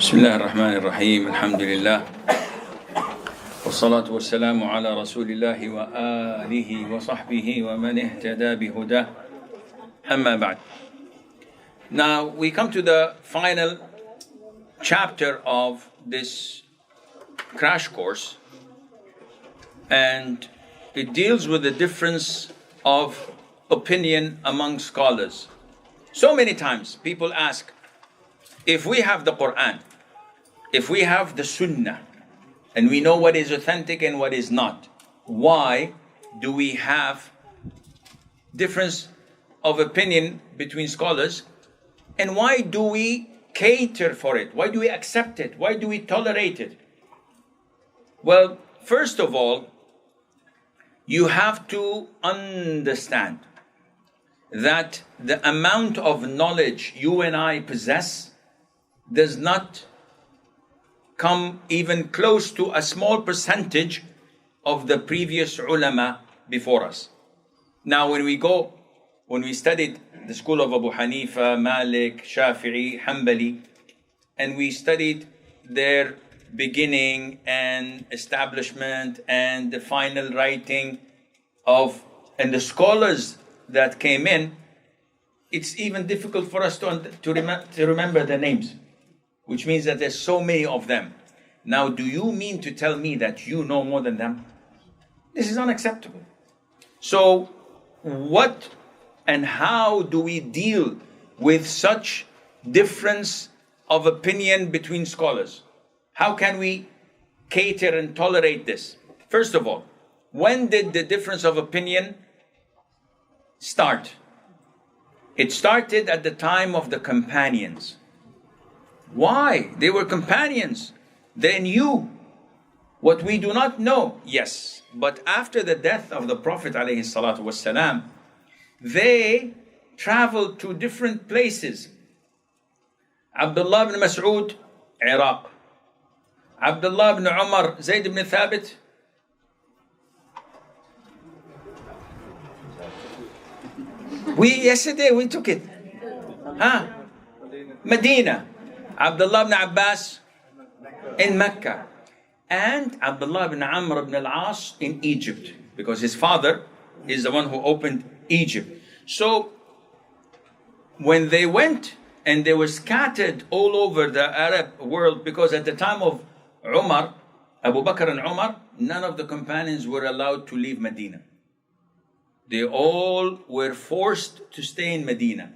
بسم الله الرحمن الرحيم الحمد لله والصلاة والسلام على رسول الله وآله وصحبه ومن اهتدى بهداه أما بعد. Now we come to the final chapter of this crash course, and it deals with the difference of opinion among scholars. So many times people ask, if we have the Quran, if we have the Sunnah, and we know what is authentic and what is not, why do we have difference of opinion between scholars? And why do we cater for it? Why do we accept it? Why do we tolerate it? Well, first of all, you have to understand that the amount of knowledge you and I possess does not come even close to a small percentage of the previous ulama before us. Now, when we studied the school of Abu Hanifa, Malik, Shafi'i, Hanbali, and we studied their beginning and establishment and the final writing and the scholars that came in, it's even difficult for us to remember the names, which means that there's so many of them. Now, do you mean to tell me that you know more than them? This is unacceptable. So, what and how do we deal with such difference of opinion between scholars? How can we cater and tolerate this? First of all, when did the difference of opinion start? It started at the time of the companions. Why? They were companions. They knew what we do not know. Yes, but after the death of the Prophet ﷺ, they traveled to different places. Abdullah ibn Mas'ud, Iraq. Abdullah ibn Umar, Zayd ibn Thabit, yesterday we took it. Medina. Abdullah ibn Abbas in Mecca. And Abdullah ibn Amr ibn al-As in Egypt, because his father is the one who opened Egypt. So when they went and they were scattered all over the Arab world, because at the time of Umar, Abu Bakr and Umar, none of the companions were allowed to leave Medina. They all were forced to stay in Medina.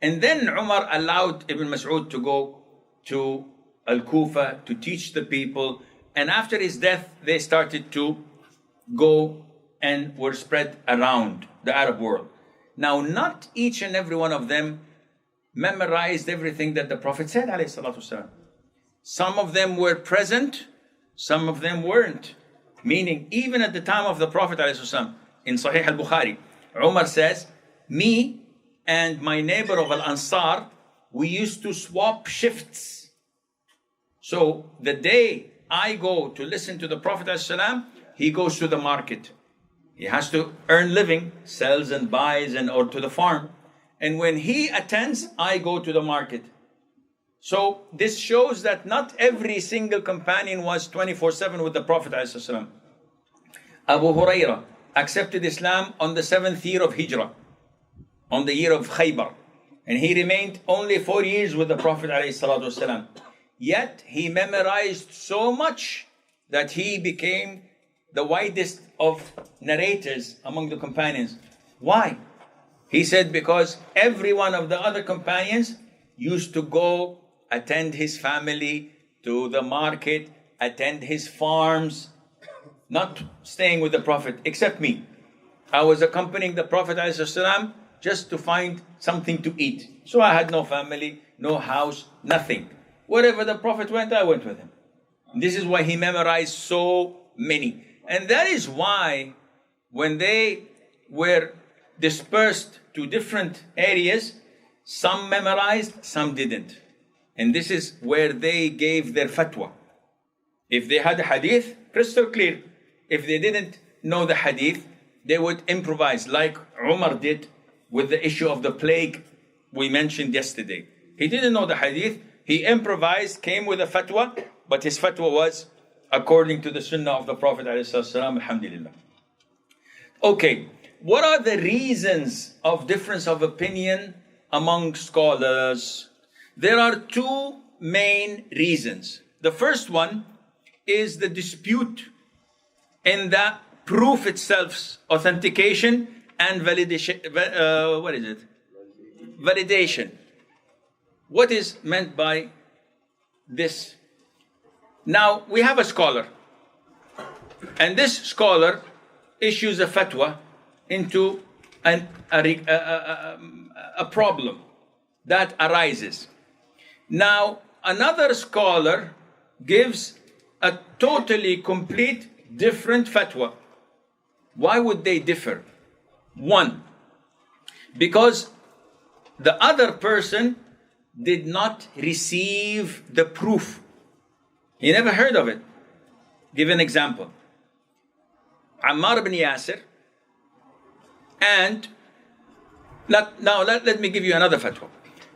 And then Umar allowed Ibn Mas'ud to go to Al-Kufa to teach the people. And after his death, they started to go and were spread around the Arab world. Now, not each and every one of them memorized everything that the Prophet said, ﷺ. Some of them were present, some of them weren't. Meaning, even at the time of the Prophet ﷺ, in Sahih al-Bukhari, Umar says, me and my neighbor of Al-Ansar, we used to swap shifts. So the day I go to listen to the Prophet ﷺ, he goes to the market. He has to earn living, sells and buys, or to the farm. And when he attends, I go to the market. So this shows that not every single companion was 24/7 with the Prophet ﷺ. Abu Hurairah accepted Islam on the 7th year of Hijrah, on the year of Khaybar. And he remained only 4 years with the Prophet ﷺ. Yet he memorized so much that he became the widest of narrators among the companions. Why? He said because every one of the other companions used to go attend his family to the market, attend his farms, not staying with the Prophet, except me. I was accompanying the Prophet ﷺ just to find something to eat. So I had no family, no house, nothing. Wherever the Prophet went, I went with him. This is why he memorized so many. And that is why when they were dispersed to different areas, some memorized, some didn't. And this is where they gave their fatwa. If they had a hadith, crystal clear. If they didn't know the hadith, they would improvise, like Umar did with the issue of the plague we mentioned yesterday. He didn't know the hadith, He improvised, came with a fatwa, but his fatwa was according to the sunnah of the Prophet ﷺ, alhamdulillah. Okay, what are the reasons of difference of opinion among scholars? There are two main reasons. The first one is the dispute in the proof itself's authentication and validation. What is it? Validation. What is meant by this? Now, we have a scholar, and this scholar issues a fatwa into a problem that arises. Now, another scholar gives a totally complete different fatwa. Why would they differ? One, because the other person did not receive the proof. He never heard of it. Give an example. Ammar ibn Yasir, and let me give you another fatwa.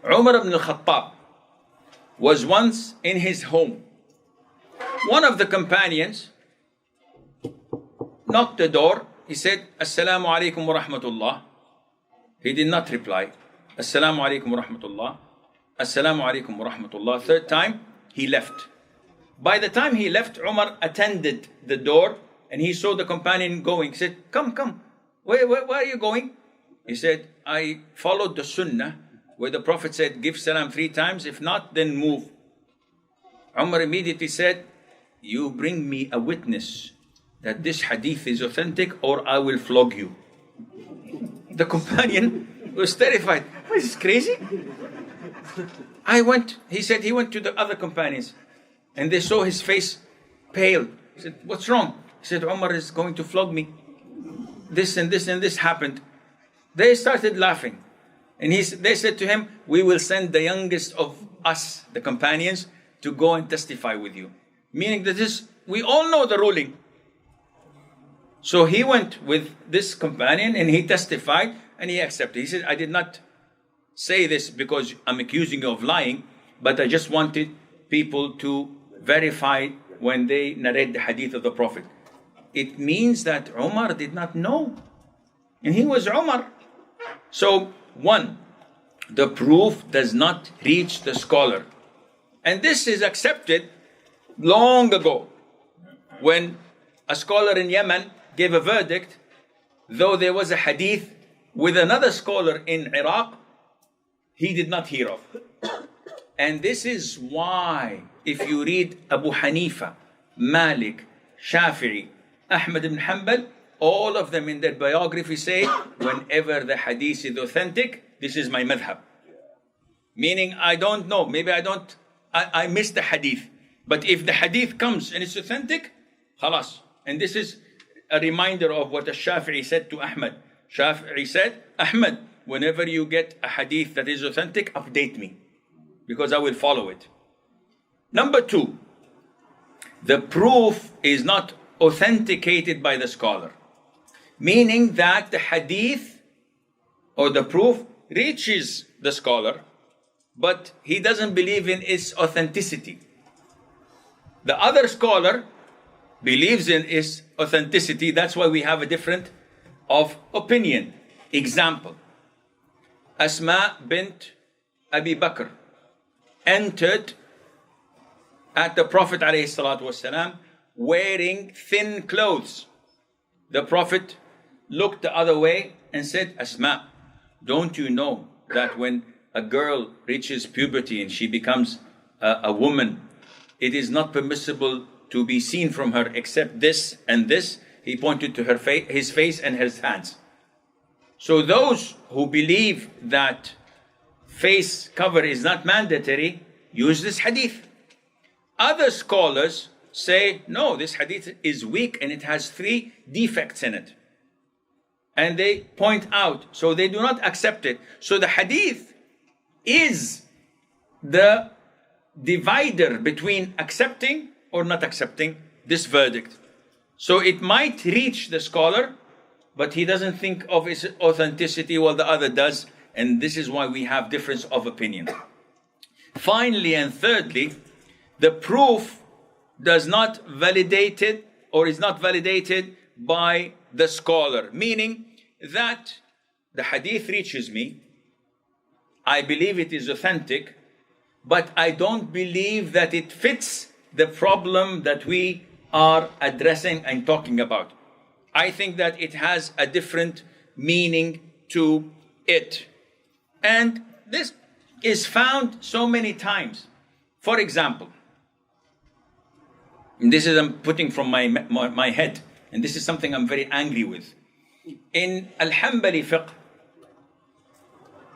Umar ibn al-Khattab was once in his home. One of the companions knocked the door. He said, Assalamu alaikum wa rahmatullah. He did not reply. Assalamu alaikum wa rahmatullah. Assalamu alaikum wa rahmatullah. Third time, he left. By the time he left, Umar attended the door and he saw the companion going. He said, come. Where are you going? He said, I followed the sunnah where the Prophet said, give salam 3 times. If not, then move. Umar immediately said, you bring me a witness that this hadith is authentic or I will flog you. The companion was terrified. What, is this crazy? He said he went to the other companions and they saw his face pale. He said, what's wrong? He said, Umar is going to flog me. This and this and this happened. They started laughing. And they said to him, we will send the youngest of us, the companions, to go and testify with you. Meaning that we all know the ruling. So he went with this companion and he testified and he accepted. He said, I did not say this because I'm accusing you of lying, but I just wanted people to verify when they narrate the hadith of the Prophet. It means that Umar did not know. And he was Umar. So, one, the proof does not reach the scholar. And this is accepted long ago. When a scholar in Yemen gave a verdict, though there was a hadith with another scholar in Iraq, he did not hear of. And this is why, if you read Abu Hanifa, Malik, Shafi'i, Ahmad ibn Hanbal, all of them in their biography say, whenever the hadith is authentic, this is my madhab. Meaning, I don't know, maybe I missed the hadith. But if the hadith comes and it's authentic, khalas. And this is a reminder of what Shafi'i said to Ahmad. Shafi'i said, Ahmad, whenever you get a hadith that is authentic, update me, because I will follow it. Number 2, the proof is not authenticated by the scholar. Meaning that the hadith or the proof reaches the scholar, but he doesn't believe in its authenticity. The other scholar believes in its authenticity. That's why we have a difference of opinion. Example, Asma bint Abi Bakr entered at the Prophet ﷺ wearing thin clothes. The Prophet looked the other way and said, Asma, don't you know that when a girl reaches puberty and she becomes a woman, it is not permissible to be seen from her except this and this? He pointed to his face and his hands. So those who believe that face cover is not mandatory use this hadith. Other scholars say, no, this hadith is weak and it has 3 defects in it. And they point out, so they do not accept it. So the hadith is the divider between accepting or not accepting this verdict. So it might reach the scholar, but he doesn't think of its authenticity while the other does. And this is why we have difference of opinion. Finally and thirdly, the proof does not validate it or is not validated by the scholar, meaning that the hadith reaches me, I believe it is authentic, but I don't believe that it fits the problem that we are addressing and talking about. I think that it has a different meaning to it. And this is found so many times. For example, and this is I'm putting from my head, and this is something I'm very angry with. In Al-Hanbali fiqh,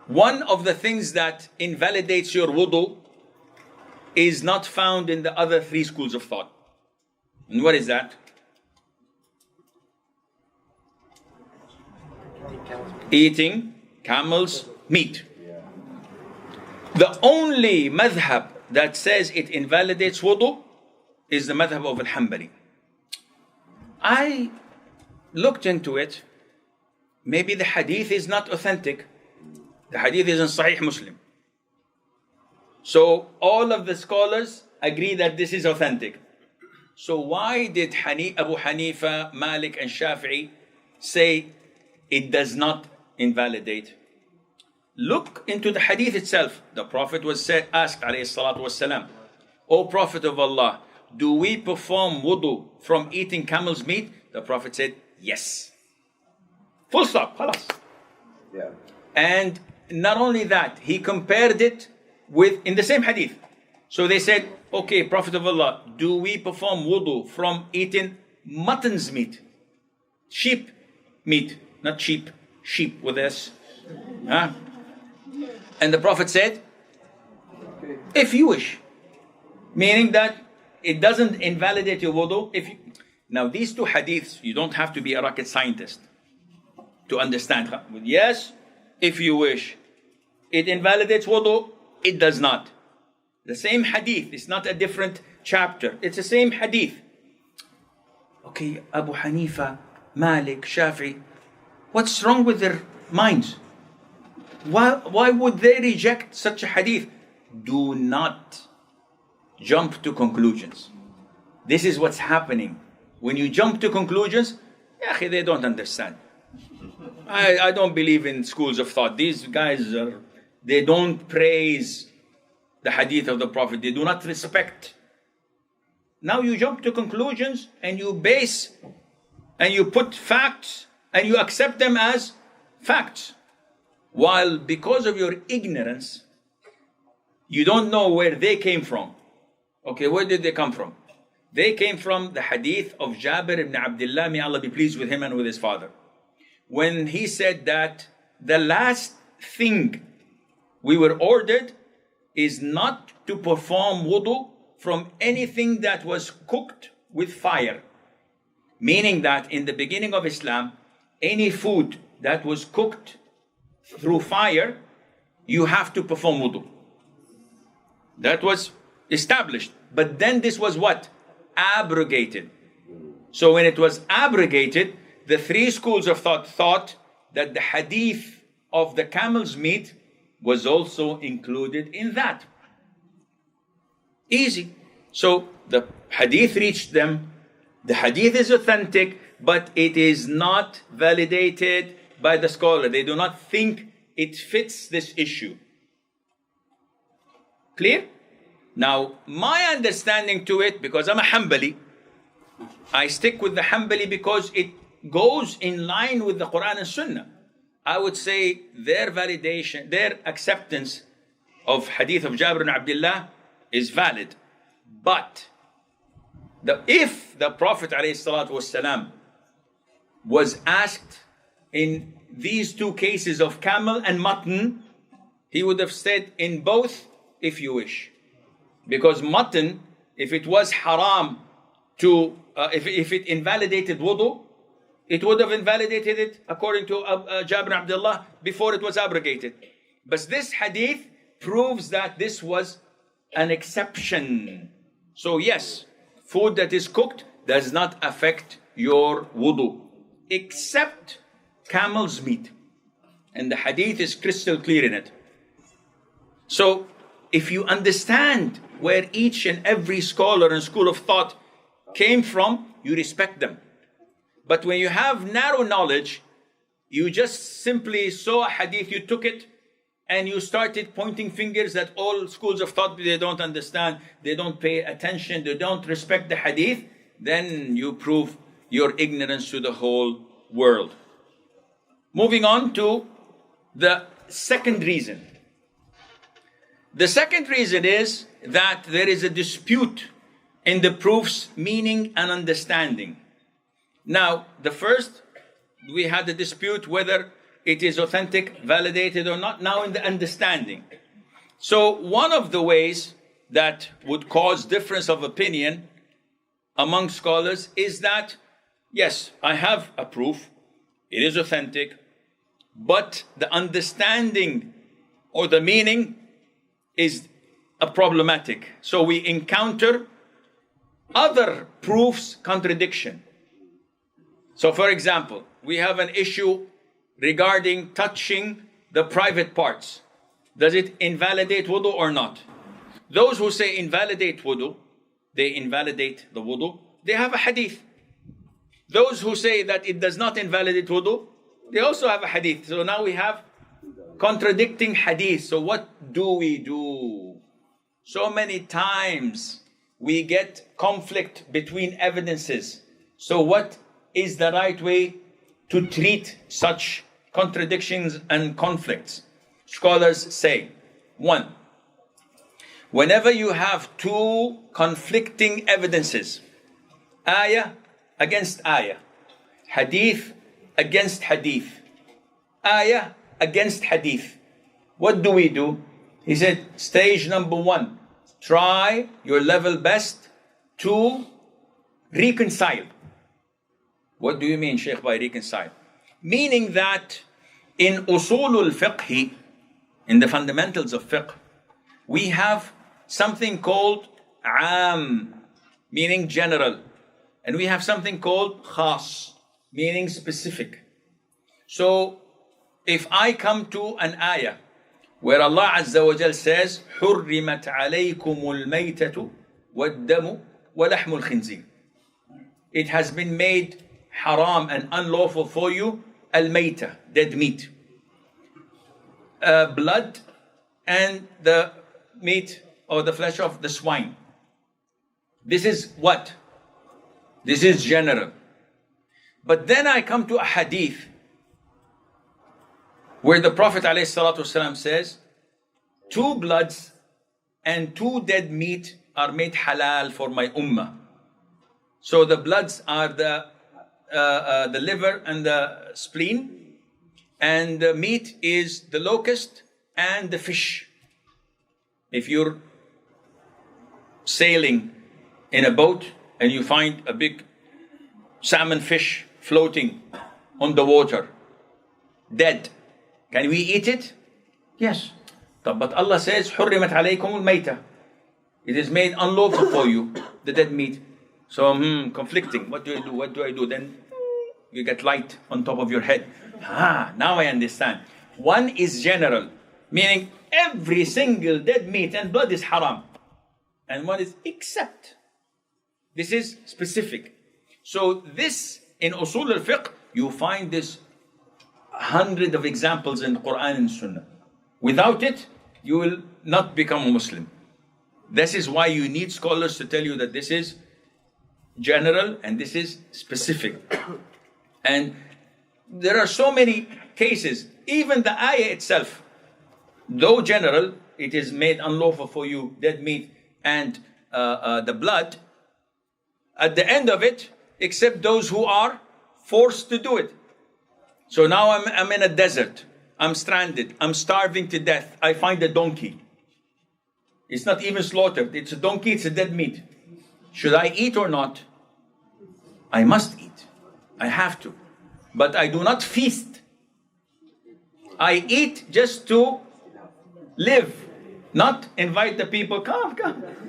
one of the things that invalidates your wudu is not found in the other three schools of thought. And what is that? Eating camel's meat. The only madhab that says it invalidates wudu is the madhab of Al-Hanbali. I looked into it. Maybe the hadith is not authentic. The hadith is in Sahih Muslim. So all of the scholars agree that this is authentic. So why did Abu Hanifa, Malik and Shafi'i say it does not invalidate? Look into the hadith itself. The Prophet was asked, alayhi salatu wasalam, O Prophet of Allah, do we perform wudu from eating camel's meat? The Prophet said, yes. Full stop, khalas. Yeah. And not only that, he compared it with, in the same hadith. So they said, okay, Prophet of Allah, do we perform wudu from eating mutton's meat? Sheep meat, not sheep, sheep with S. Huh? And the Prophet said, if you wish. Meaning that it doesn't invalidate your wudu. Now these two hadiths, you don't have to be a rocket scientist to understand. Yes, if you wish. It invalidates wudu, it does not. The same hadith, it's not a different chapter. It's the same hadith. Okay, Abu Hanifa, Malik, Shafi, what's wrong with their minds? Why would they reject such a hadith? Do not jump to conclusions. This is what's happening. When you jump to conclusions, they don't understand. I don't believe in schools of thought. These guys they don't praise the hadith of the Prophet. They do not respect. Now you jump to conclusions and you base and you put facts and you accept them as facts. While because of your ignorance, you don't know where they came from. Okay, where did they come from? They came from the hadith of Jabir ibn Abdullah, may Allah be pleased with him and with his father. When he said that the last thing we were ordered is not to perform wudu from anything that was cooked with fire. Meaning that in the beginning of Islam, any food that was cooked through fire, you have to perform wudu. That was established. But then this was what? Abrogated. So when it was abrogated, the three schools of thought that the hadith of the camel's meat was also included in that. Easy. So the hadith reached them. The hadith is authentic, but it is not validated by the scholar. They do not think it fits this issue. Clear? Now, my understanding to it, because I'm a Hanbali, I stick with the Hanbali because it goes in line with the Quran and Sunnah. I would say their validation, their acceptance of hadith of Jabir ibn Abdullah is valid. But if the Prophet ﷺ was asked in these two cases of camel and mutton, he would have said in both, if you wish. Because mutton, if it was haram to, if it invalidated wudu, it would have invalidated it according to Jabir Abdullah before it was abrogated. But this hadith proves that this was an exception. So yes, food that is cooked does not affect your wudu, except camel's meat. And the hadith is crystal clear in it. So if you understand where each and every scholar and school of thought came from, you respect them. But when you have narrow knowledge, you just simply saw a hadith, you took it, and you started pointing fingers at all schools of thought. They don't understand, they don't pay attention, they don't respect the hadith. Then you prove your ignorance to the whole world. Moving on to the second reason. The second reason is that there is a dispute in the proof's meaning and understanding. Now, the first, we had a dispute whether it is authentic, validated or not. Now in the understanding. So one of the ways that would cause difference of opinion among scholars is that, yes, I have a proof, it is authentic, but the understanding or the meaning is problematic. So we encounter other proofs contradiction. So for example, we have an issue regarding touching the private parts. Does it invalidate wudu or not? Those who say invalidate wudu, they invalidate the wudu, they have a hadith. Those who say that it does not invalidate wudu, they also have a hadith. So now we have contradicting hadith. So what do we do? So many times we get conflict between evidences. So what is the right way to treat such contradictions and conflicts? Scholars say, one, whenever you have two conflicting evidences, ayah against ayah, hadith against hadith, ayah against hadith, what do? He said, stage number one, try your level best to reconcile. What do you mean, Sheikh, by reconcile? Meaning that in usulul fiqh, in the fundamentals of fiqh, we have something called am, meaning general, and we have something called khas, meaning specific. So if I come to an ayah where Allah Azza wa Jal says, حُرِّمَتْ عَلَيْكُمُ الْمَيْتَةُ وَالدَّمُ وَلَحْمُ الْخِنْزِيرِ, it has been made haram and unlawful for you, al-mayta, dead meat, blood and the meat or the flesh of the swine. This is what? This is general. But then I come to a hadith where the Prophet ﷺ says, two bloods and two dead meat are made halal for my ummah. So the bloods are the liver and the spleen, and the meat is the locust and the fish. If you're sailing in a boat and you find a big salmon fish floating on the water, dead, can we eat it? Yes. But Allah says, حُرِّمَتْ عَلَيْكُمُ الْمَيْتَةِ, it is made unlawful for you, the dead meat. So conflicting. What do I do? What do I do? Then you get light on top of your head. Now I understand. One is general, meaning every single dead meat and blood is haram. And one is except. This is specific. So this, in usul al-fiqh, you find this hundred of examples in Quran and Sunnah. Without it, you will not become a Muslim. This is why you need scholars to tell you that this is general and this is specific. And there are so many cases, even the ayah itself, though general, it is made unlawful for you, dead meat and the blood, at the end of it, except those who are forced to do it. So now I'm in a desert, I'm stranded, I'm starving to death, I find a donkey. It's not even slaughtered, it's a donkey, it's a dead meat. Should I eat or not? I must eat. I have to. But I do not feast. I eat just to live, not invite the people, come.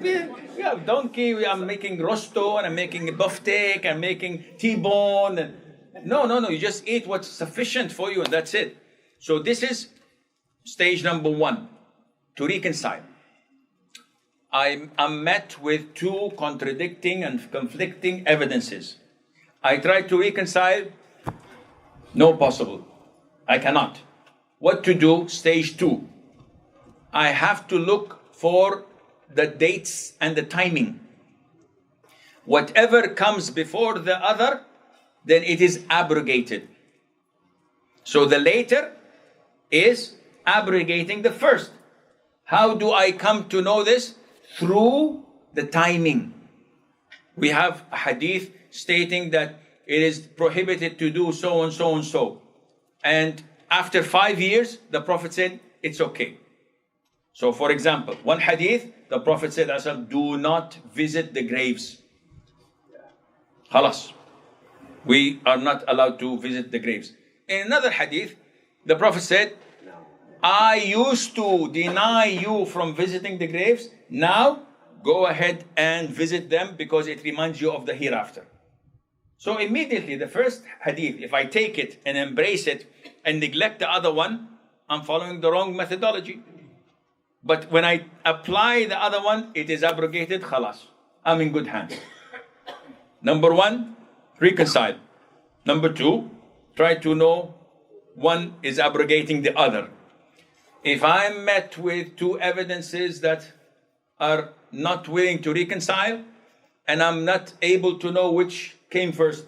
We have donkey, I'm making rosto, and I'm making biftek, I'm making T-bone. No, you just eat what's sufficient for you and that's it. So this is stage number one, to reconcile. I'm met with two contradicting and conflicting evidences. I try to reconcile. No possible. I cannot. What to do? Stage 2. I have to look for the dates and the timing. Whatever comes before the other, then it is abrogated. So the later is abrogating the first. How do I come to know this? Through the timing. We have a hadith stating that it is prohibited to do so and so and so. And after 5 years, the Prophet said, it's okay. So for example, one hadith, the Prophet said, do not visit the graves. Khalas. We are not allowed to visit the graves. In another hadith, the Prophet said, I used to deny you from visiting the graves. Now, go ahead and visit them because it reminds you of the hereafter. So immediately, the first hadith, if I take it and embrace it and neglect the other one, I'm following the wrong methodology. But when I apply the other one, it is abrogated, khalas. I'm in good hands. Number 1, reconcile. Number 2, try to know one is abrogating the other. If I'm met with two evidences that are not willing to reconcile, and I'm not able to know which came first,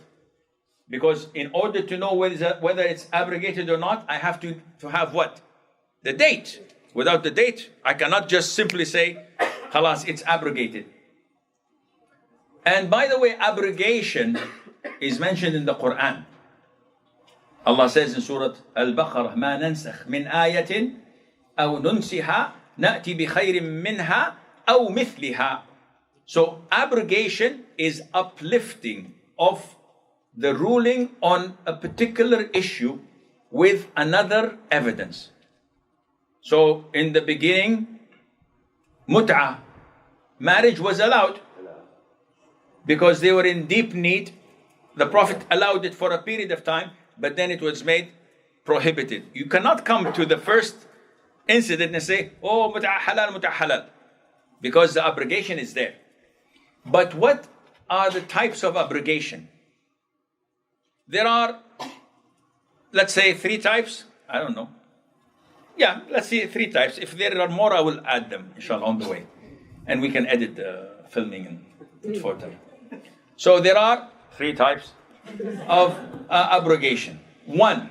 because in order to know whether it's abrogated or not, I have to have what? The date. Without the date, I cannot just simply say, khalas, it's abrogated. And by the way, abrogation is mentioned in the Quran. Allah says in Surah Al-Baqarah, مَا نَنْسَخْ مِنْ آيَةٍ أَوْ نُنْسِهَا نَأْتِ بِخَيْرٍ مِّنْهَا أَوْ مِثْلِهَا. So abrogation is uplifting of the ruling on a particular issue with another evidence. So in the beginning, mut'ah, marriage was allowed because they were in deep need. The Prophet allowed it for a period of time, but then it was made prohibited. You cannot come to the first incident and say, oh, mut'ah halal, because the abrogation is there. But what are the types of abrogation? There are, let's say, 3 types. I don't know. Yeah, let's see 3 types. If there are more, I will add them, inshallah, on the way. And we can edit the filming and put for them. So there are 3 types of abrogation. 1,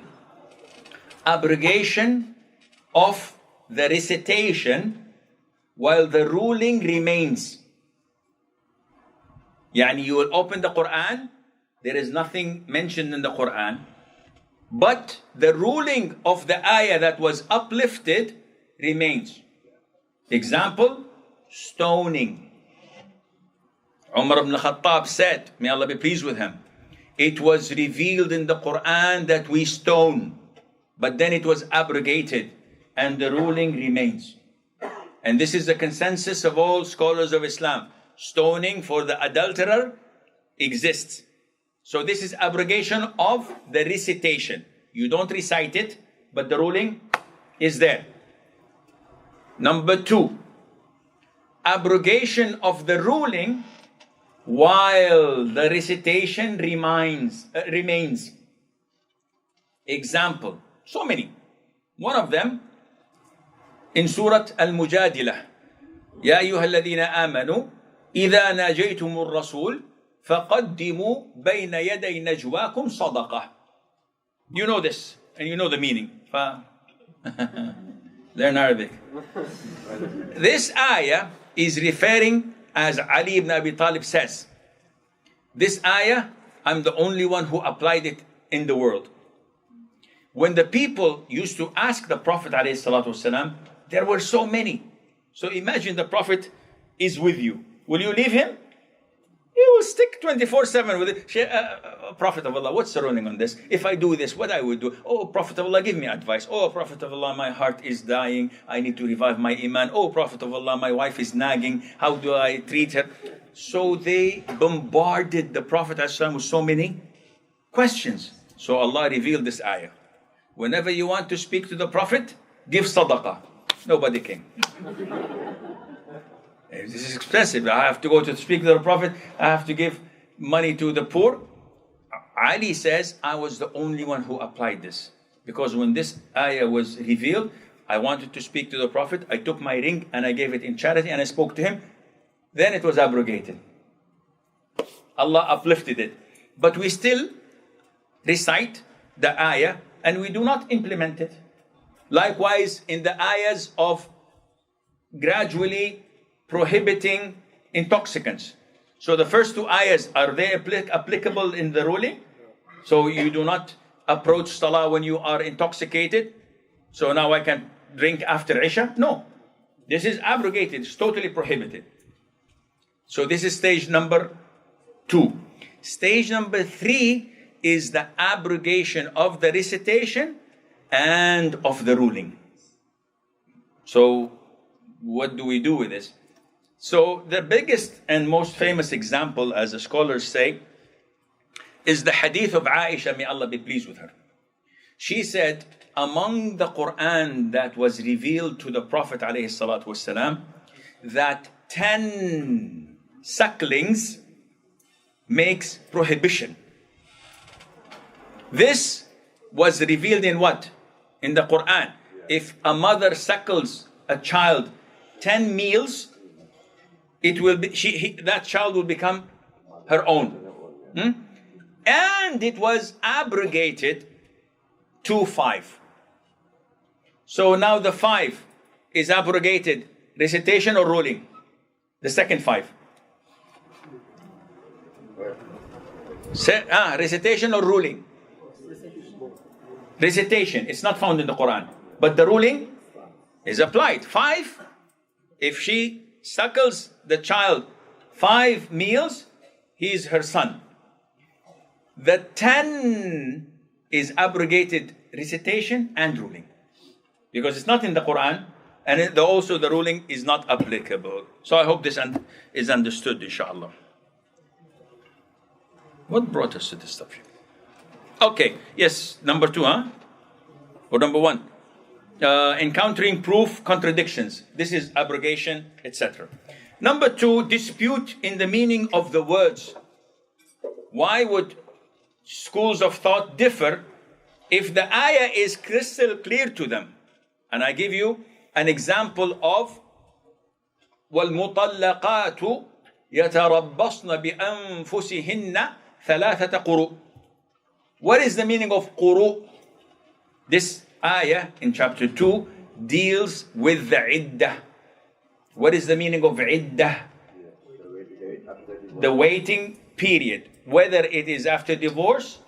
abrogation of the recitation while the ruling remains. Yani you will open the Quran, there is nothing mentioned in the Quran, but the ruling of the ayah that was uplifted remains. Example, stoning. Umar ibn al-Khattab said, may Allah be pleased with him, it was revealed in the Quran that we stone, but then it was abrogated and the ruling remains. And this is the consensus of all scholars of Islam. Stoning for the adulterer exists. So this is abrogation of the recitation. You don't recite it, but the ruling is there. Number 2, abrogation of the ruling while the recitation remains. Example, so many. One of them in Surah Al-Mujadilah. يا أيها الذين آمنوا إذا ناجيتم الرسول فقدموا بين يدي نجواكم صدقة. You know this, and you know the meaning. Learn Arabic. This ayah is referring, as Ali ibn Abi Talib says, this ayah, I'm the only one who applied it in the world. When the people used to ask the Prophet ﷺ, there were so many. So imagine the Prophet is with you. Will you leave him? He will stick 24/7 with it. Prophet of Allah, what's the ruling on this? If I do this, what I would do? Oh, Prophet of Allah, give me advice. Oh, Prophet of Allah, my heart is dying. I need to revive my iman. Oh, Prophet of Allah, my wife is nagging. How do I treat her? So they bombarded the Prophet ﷺ with so many questions. So Allah revealed this ayah. Whenever you want to speak to the Prophet, give sadaqah. Nobody came. This is expensive. I have to go to speak to the Prophet. I have to give money to the poor. Ali says, I was the only one who applied this. Because when this ayah was revealed, I wanted to speak to the Prophet. I took my ring and I gave it in charity and I spoke to him. Then it was abrogated. Allah uplifted it. But we still recite the ayah and we do not implement it. Likewise, in the ayahs of gradually prohibiting intoxicants. So the first two ayahs, are they applicable in the ruling? So you do not approach salah when you are intoxicated. So now I can drink after Isha? No. This is abrogated. It's totally prohibited. So this is stage number 2. Stage number 3 is the abrogation of the recitation and of the ruling. So what do we do with this? So the biggest and most famous example, as the scholars say, is the hadith of Aisha, may Allah be pleased with her. She said, among the Quran that was revealed to the Prophet ﷺ, that 10 sucklings makes prohibition. This was revealed in what? In the Quran. If a mother suckles a child 10 meals, it will be that child will become her own. And it was abrogated to 5. So now the 5 is abrogated, recitation or ruling? The second 5. Recitation or ruling? Recitation. It's not found in the Quran. But the ruling is applied. 5, if she suckles the child 5 meals, he is her son. The 10 is abrogated recitation and ruling. Because it's not in the Quran, and also the ruling is not applicable. So I hope this is understood, inshallah. What brought us to this subject? Okay, yes, number 2, or number 1. Encountering proof contradictions. This is abrogation, etc. Number 2, dispute in the meaning of the words. Why would schools of thought differ if the ayah is crystal clear to them? And I give you an example of وَالْمُطَلَّقَاتُ يَتَرَبَّصْنَ بِأَنفُسِهِنَّ ثَلَاثَةَ قُرُوء. What is the meaning of quru? This ayah in chapter 2 deals with the iddah. What is the meaning of iddah? The waiting period. Whether it is after divorce,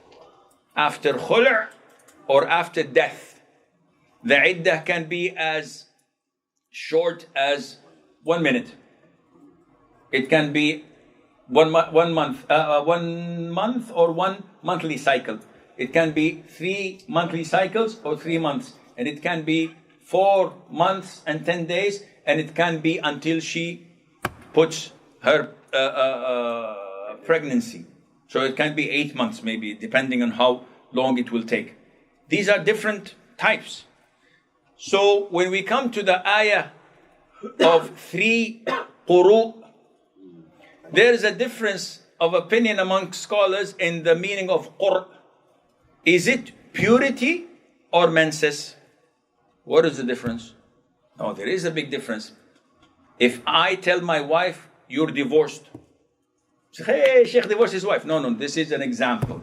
after khul' or after death. The iddah can be as short as 1 minute. It can be one month or 1 monthly cycle. It can be 3 monthly cycles or 3 months. And it can be 4 months and 10 days. And it can be until she puts her pregnancy. So it can be 8 months maybe, depending on how long it will take. These are different types. So when we come to the ayah of 3 quru, there is a difference of opinion among scholars in the meaning of qur. Is it purity or menses? What is the difference? No, there is a big difference. If I tell my wife, you're divorced. Hey, Sheikh divorced his wife. No, this is an example.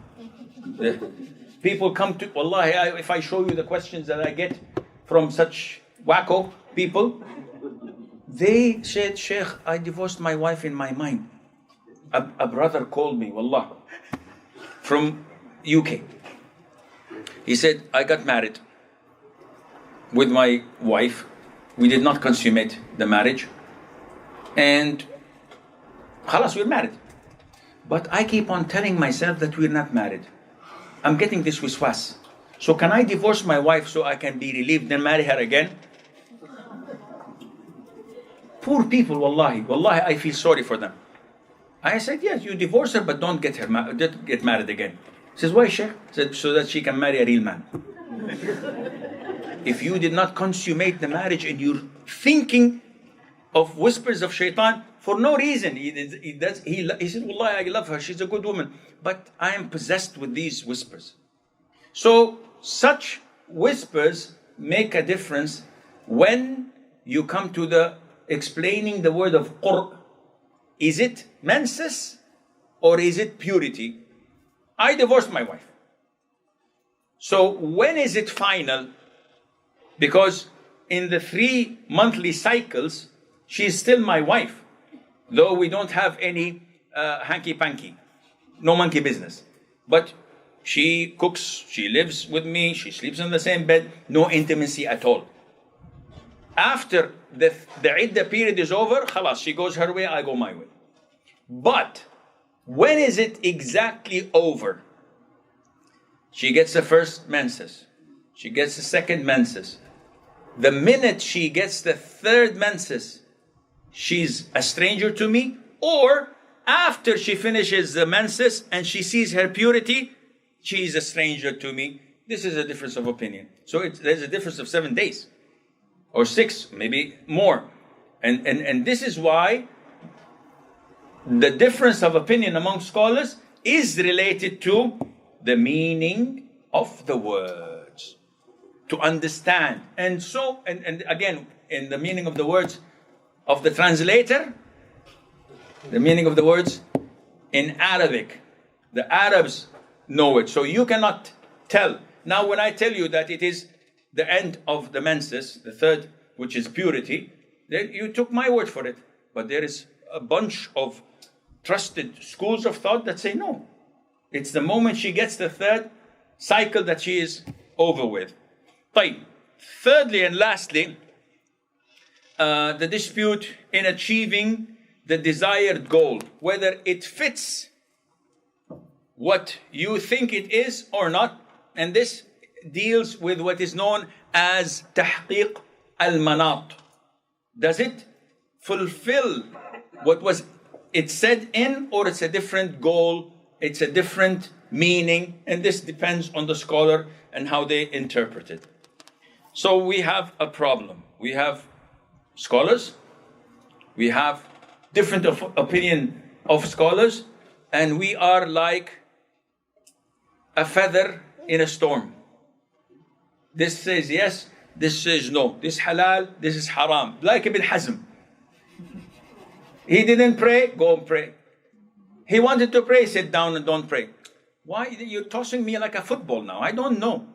People come to, wallahi, if I show you the questions that I get from such wacko people, they said, Sheikh, I divorced my wife in my mind. A brother called me, wallah, from UK. He said, I got married with my wife. We did not consummate the marriage. And khalas, we're married. But I keep on telling myself that we're not married. I'm getting this wiswas. So can I divorce my wife so I can be relieved, then marry her again? Poor people, wallahi. Wallahi, I feel sorry for them. I said, yes, you divorce her, but don't get married again. He says, why, Sheikh? He said, so that she can marry a real man. If you did not consummate the marriage and you're thinking of whispers of shaitan for no reason. He said, Wallahi, I love her, she's a good woman, but I am possessed with these whispers. So such whispers make a difference when you come to the explaining the word of qur. Is it menses or is it purity? I divorced my wife. So when is it final? Because in the 3 monthly cycles, she is still my wife, though we don't have any hanky-panky, no monkey business. But she cooks, she lives with me, she sleeps in the same bed, no intimacy at all. After the iddah period is over, khalas, she goes her way, I go my way. But when is it exactly over? She gets the first menses. She gets the second menses. The minute she gets the third menses, she's a stranger to me. Or after she finishes the menses and she sees her purity, she's a stranger to me. This is a difference of opinion. So there's a difference of 7 days. Or 6, maybe more. And this is why the difference of opinion among scholars is related to the meaning of the words. To understand. And again, in the meaning of the words of the translator, the meaning of the words in Arabic. The Arabs know it. So you cannot tell. Now when I tell you that it is the end of the menses, the third, which is purity, then you took my word for it. But there is a bunch of trusted schools of thought that say no. It's the moment she gets the third cycle that she is over with. طيب. Thirdly and lastly, the dispute in achieving the desired goal, whether it fits what you think it is or not, and this deals with what is known as tahqiq al-manat. Does it fulfill what was it said in, or it's a different goal, it's a different meaning, and this depends on the scholar and how they interpret it. So we have a problem. We have scholars, we have different opinion of scholars, and we are like a feather in a storm. This says yes, this says no. This halal, this is haram. Like Ibn Hazm. He didn't pray, go and pray. He wanted to pray, sit down and don't pray. Why? You're tossing me like a football now. I don't know.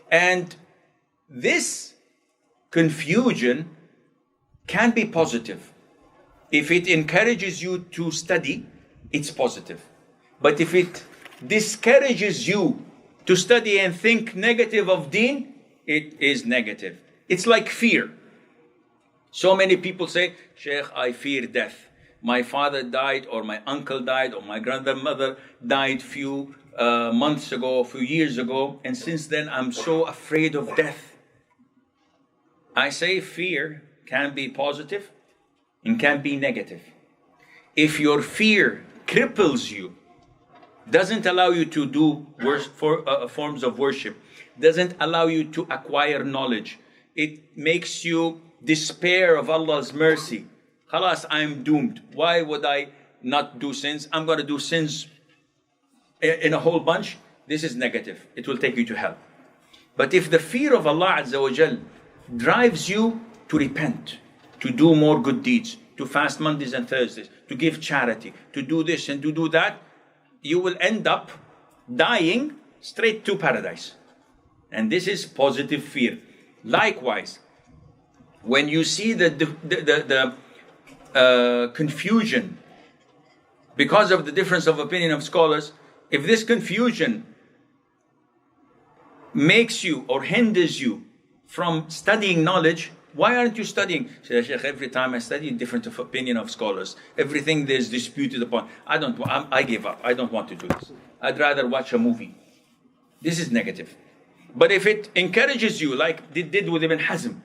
And this confusion can be positive. If it encourages you to study, it's positive. But if it discourages you to study and think negative of deen, it is negative. It's like fear. So many people say, Sheikh, I fear death. My father died, or my uncle died, or my grandmother died few months ago, a few years ago, and since then I'm so afraid of death. I say fear can be positive and can be negative. If your fear cripples you, doesn't allow you to do forms of worship, doesn't allow you to acquire knowledge, it makes you despair of Allah's mercy. Khalas, I'm doomed. Why would I not do sins? I'm going to do sins in a whole bunch. This is negative. It will take you to hell. But if the fear of Allah Azza wa Jal drives you to repent, to do more good deeds, to fast Mondays and Thursdays, to give charity, to do this and to do that, you will end up dying straight to paradise. And this is positive fear. Likewise, when you see the confusion because of the difference of opinion of scholars, if this confusion makes you or hinders you from studying knowledge, why aren't you studying? Sheikh, every time I study, different of opinion of scholars. Everything there's disputed upon. I give up. I don't want to do this. I'd rather watch a movie. This is negative. But if it encourages you, like it did with Ibn Hazm,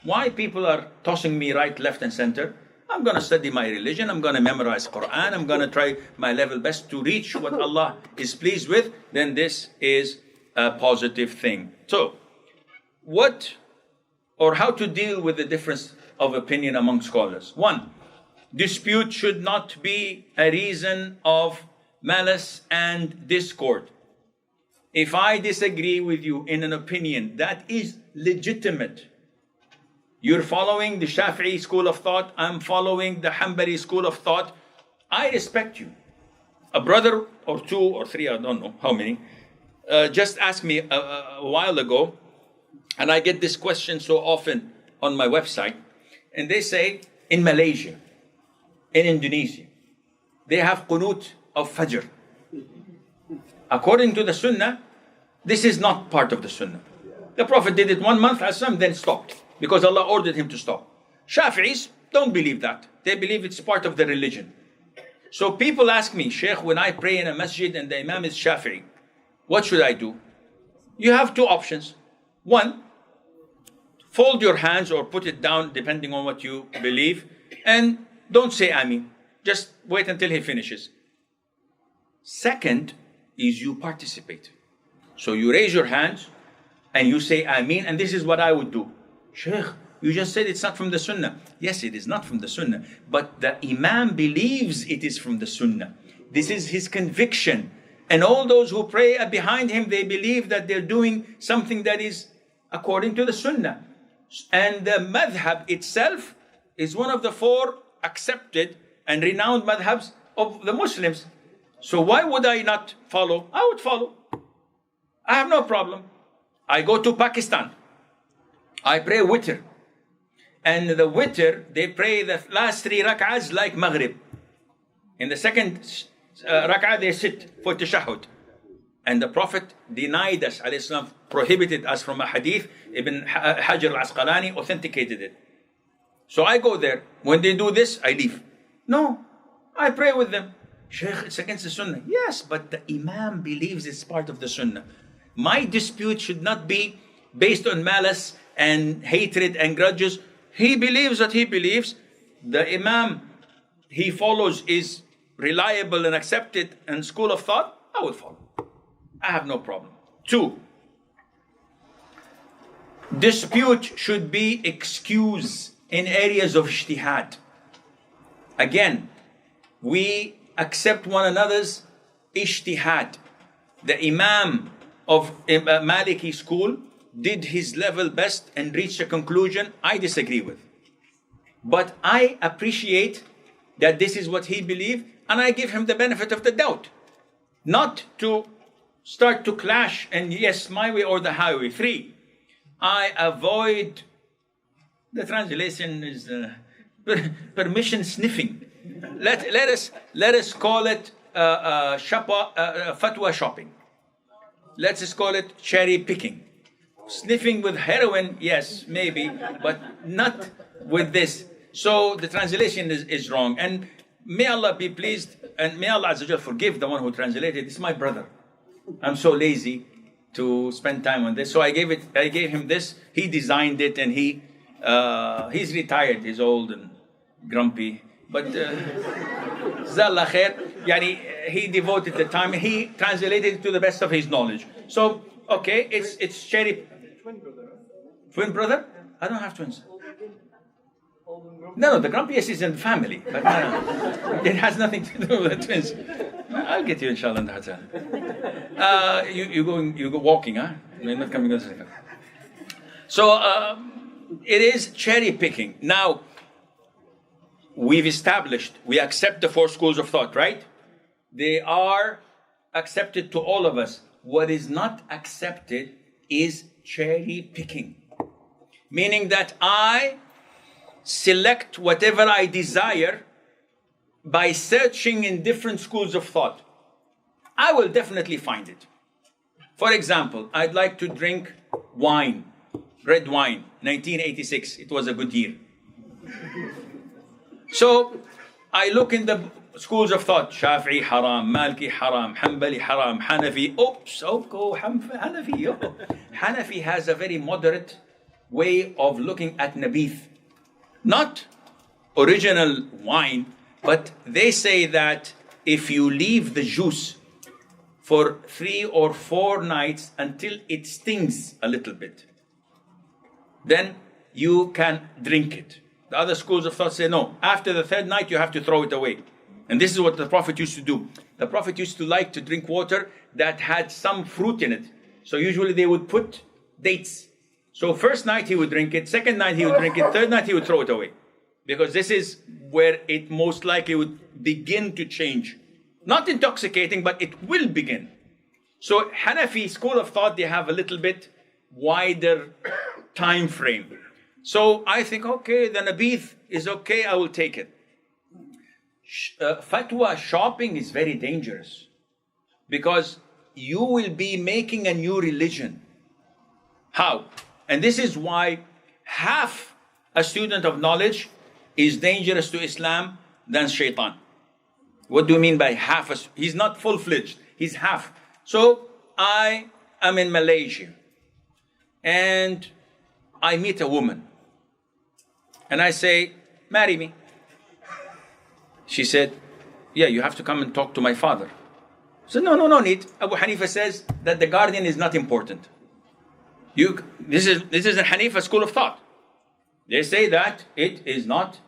why people are tossing me right, left, and center? I'm going to study my religion. I'm going to memorize Quran. I'm going to try my level best to reach what Allah is pleased with. Then this is a positive thing. So, what or how to deal with the difference of opinion among scholars. One, dispute should not be a reason of malice and discord. If I disagree with you in an opinion that is legitimate, you're following the Shafi'i school of thought, I'm following the Hanbali school of thought, I respect you. A brother or two or three, I don't know how many, just asked me a while ago, and I get this question so often on my website, and they say, in Malaysia, in Indonesia, they have qunut of Fajr. According to the Sunnah, this is not part of the Sunnah. The Prophet did it 1 month, then stopped, because Allah ordered him to stop. Shafi'is don't believe that. They believe it's part of the religion. So people ask me, Sheikh, when I pray in a masjid and the Imam is Shafi'i, what should I do? You have two options. One, fold your hands or put it down depending on what you believe, and don't say Ameen. Just wait until he finishes. Second is you participate. So you raise your hands and you say Ameen, and this is what I would do. Sheikh, you just said it's not from the Sunnah. Yes, it is not from the Sunnah, but the Imam believes it is from the Sunnah. This is his conviction. And all those who pray behind him, they believe that they're doing something that is according to the Sunnah. And the madhab itself is one of the 4 accepted and renowned madhabs of the Muslims. So why would I not follow? I would follow. I have no problem. I go to Pakistan. I pray witr. And the witr, they pray the last 3 rak'ahs like Maghrib. In the second rak'ah, they sit for tashahhud. And the Prophet denied us, ﷺ, prohibited us from a hadith. Ibn Hajar al-Asqalani authenticated it. So I go there. When they do this, I leave. No, I pray with them. Sheikh, it's against the Sunnah. Yes, but the Imam believes it's part of the Sunnah. My dispute should not be based on malice and hatred and grudges. He believes what he believes. The Imam he follows is reliable and accepted and school of thought. I would follow. I have no problem. 2, dispute should be excused in areas of ijtihad. Again, we accept one another's ijtihad. The Imam of Maliki school did his level best and reached a conclusion I disagree with. But I appreciate that this is what he believed, and I give him the benefit of the doubt. Not to start to clash and yes, my way or the highway. 3, I avoid, the translation is permission sniffing. Let us call it fatwa shopping. Let's just call it cherry picking. Sniffing with heroin, yes, maybe, but not with this. So the translation is wrong. And may Allah be pleased, and may Allah Azza wa Jal forgive the one who translated. This is my brother. I'm so lazy to spend time on this. So I gave him this. He designed it, and he's retired. He's old and grumpy. But Zallah khair, he devoted the time. He translated it to the best of his knowledge. So okay, it's cherry. Twin brother? I don't have twins. No, the grumpiest is in the family. But no. It has nothing to do with the twins. I'll get you inshallah. You go walking, huh? You're not coming. So it is cherry picking. Now, we've established, we accept the 4 schools of thought, right? They are accepted to all of us. What is not accepted is cherry picking. Meaning that I select whatever I desire by searching in different schools of thought. I will definitely find it. For example, I'd like to drink wine, red wine, 1986. It was a good year. So I look in the schools of thought. Shafi'i haram, Maliki haram, Hanbali haram, Hanafi. Hanafi. Hanafi has a very moderate way of looking at nabith. Not original wine, but they say that if you leave the juice for 3 or 4 nights until it stings a little bit, then you can drink it. The other schools of thought say no. After the third night, you have to throw it away. And this is what the Prophet used to do. The Prophet used to like to drink water that had some fruit in it. So usually they would put dates. So first night he would drink it, second night he would drink it, third night he would throw it away. Because this is where it most likely would begin to change. Not intoxicating, but it will begin. So Hanafi school of thought, they have a little bit wider time frame. So I think, okay, the nabith is okay, I will take it. Fatwa shopping is very dangerous because you will be making a new religion. How? And this is why half a student of knowledge is dangerous to Islam than shaitan. What do you mean by half? He's not full-fledged, he's half. So I am in Malaysia and I meet a woman and I say, marry me. She said, yeah, you have to come and talk to my father. I said, no need. Abu Hanifa says that the guardian is not important. This is a Hanifa school of thought. They say that it is not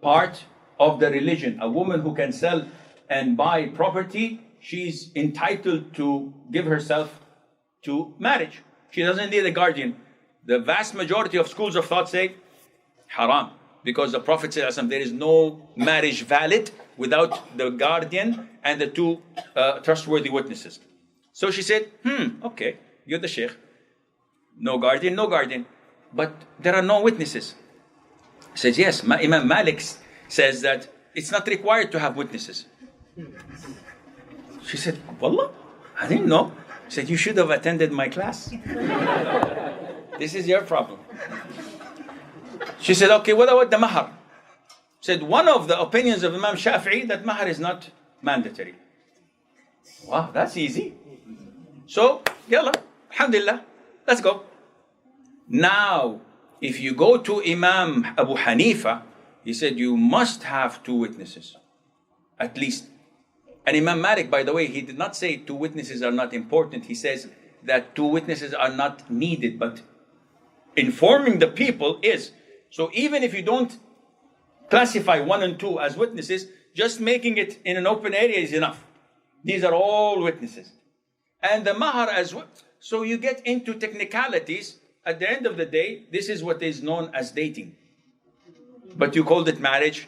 part of the religion. A woman who can sell and buy property, she's entitled to give herself to marriage. She doesn't need a guardian. The vast majority of schools of thought say haram. Because the Prophet said, there is no marriage valid without the guardian and the two trustworthy witnesses. So she said, okay, you're the sheikh. No guardian, no guardian. But there are no witnesses. He says, yes, Imam Malik says that it's not required to have witnesses. She said, Wallah, I didn't know. He said, you should have attended my class. This is your problem. She said, okay, what about the mahar? Said, one of the opinions of Imam Shafi'i that mahar is not mandatory. Wow, that's easy. So, yalla, alhamdulillah, let's go. Now, if you go to Imam Abu Hanifa, he said you must have two witnesses, at least. And Imam Malik, by the way, he did not say two witnesses are not important. He says that two witnesses are not needed, but informing the people is. So even if you don't classify 1 and 2 as witnesses, just making it in an open area is enough. These are all witnesses. And the mahar as well. So you get into technicalities. At the end of the day, this is what is known as dating. But you called it marriage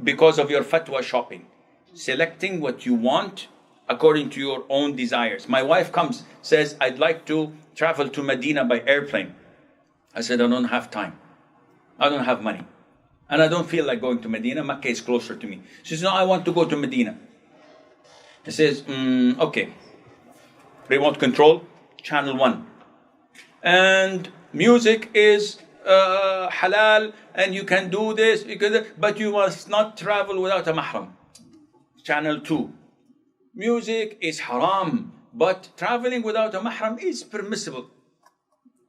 because of your fatwa shopping. Selecting what you want according to your own desires. My wife comes, says, I'd like to travel to Medina by airplane. I said, I don't have time. I don't have money. And I don't feel like going to Medina. Makkah is closer to me. She says, no, I want to go to Medina. He says, okay. Remote control, channel 1. And music is halal, and you can do this, but you must not travel without a mahram. Channel 2. Music is haram, but traveling without a mahram is permissible.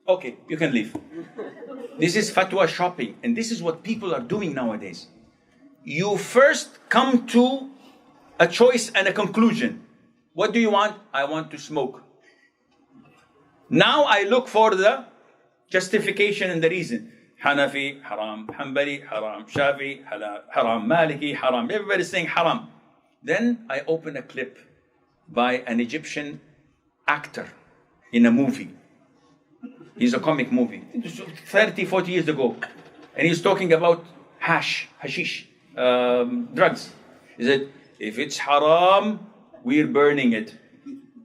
Okay, you can leave. This is fatwa shopping, and this is what people are doing nowadays. You first come to a choice and a conclusion. What do you want? I want to smoke. Now I look for the justification and the reason. Hanafi, haram. Hanbali, haram. Shafi, haram. Maliki, haram. Everybody's saying haram. Then I open a clip by an Egyptian actor in a movie. He's a comic movie, 30, 40 years ago. And he's talking about hashish, drugs. He said, if it's haram, we're burning it.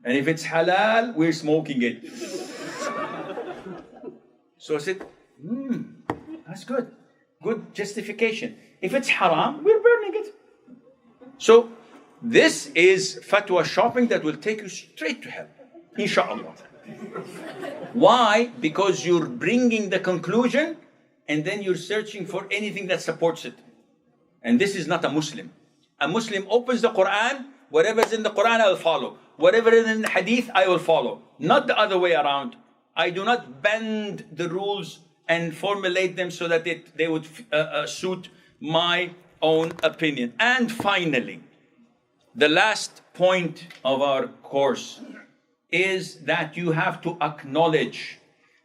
And if it's halal, we're smoking it. So I said, that's good. Good justification. If it's haram, we're burning it. So this is fatwa shopping that will take you straight to hell. Inshallah. Why? Because you're bringing the conclusion and then you're searching for anything that supports it. And this is not a Muslim. A Muslim opens the Quran, whatever is in the Quran I will follow. Whatever is in the Hadith I will follow. Not the other way around. I do not bend the rules and formulate them so that they would suit my own opinion. And finally, the last point of our course is that you have to acknowledge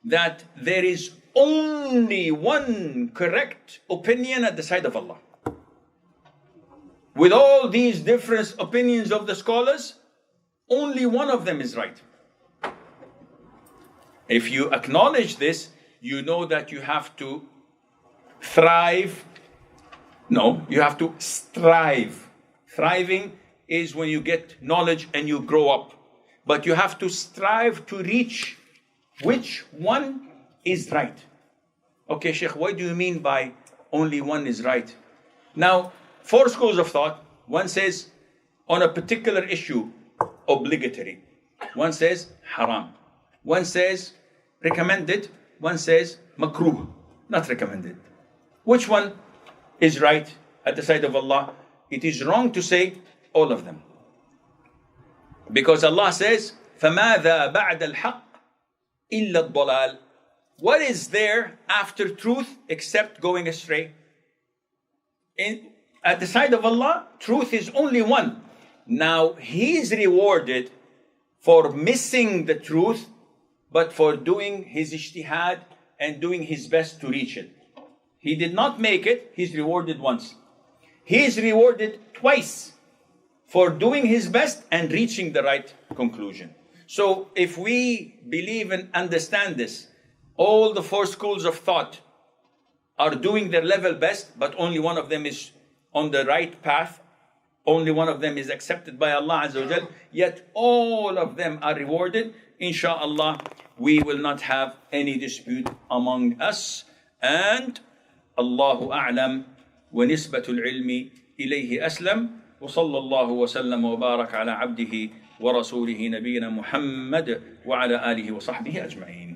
that there is only one correct opinion at the side of Allah. With all these different opinions of the scholars, only one of them is right. If you acknowledge this, you know that you have to thrive. No, you have to strive. Thriving is when you get knowledge and you grow up. But you have to strive to reach which one is right. Okay, Sheikh, what do you mean by only one is right? Now, 4 schools of thought. One says, on a particular issue, obligatory. One says, haram. One says, recommended. One says, makruh, not recommended. Which one is right at the side of Allah? It is wrong to say all of them. Because Allah says, فَمَاذَا بَعْدَ الْحَقِّ إِلَّا الضَّلَالِ. What is there after truth except going astray? At the side of Allah, truth is only one. Now, He is rewarded for missing the truth, but for doing his ijtihad and doing his best to reach it. He did not make it, he's rewarded once. He is rewarded twice for doing his best and reaching the right conclusion. So if we believe and understand this, all the 4 schools of thought are doing their level best, but only one of them is on the right path. Only one of them is accepted by Allah Azza wa Jal, yet all of them are rewarded. Insha'Allah, we will not have any dispute among us. And Allahu A'lam wa nisbatul ilmi ilayhi aslam. Wa sallallahu wa sallam wa barak ala abdihi wa rasulihi nabiyina Muhammad wa ala alihi wa sahbihi ajma'in.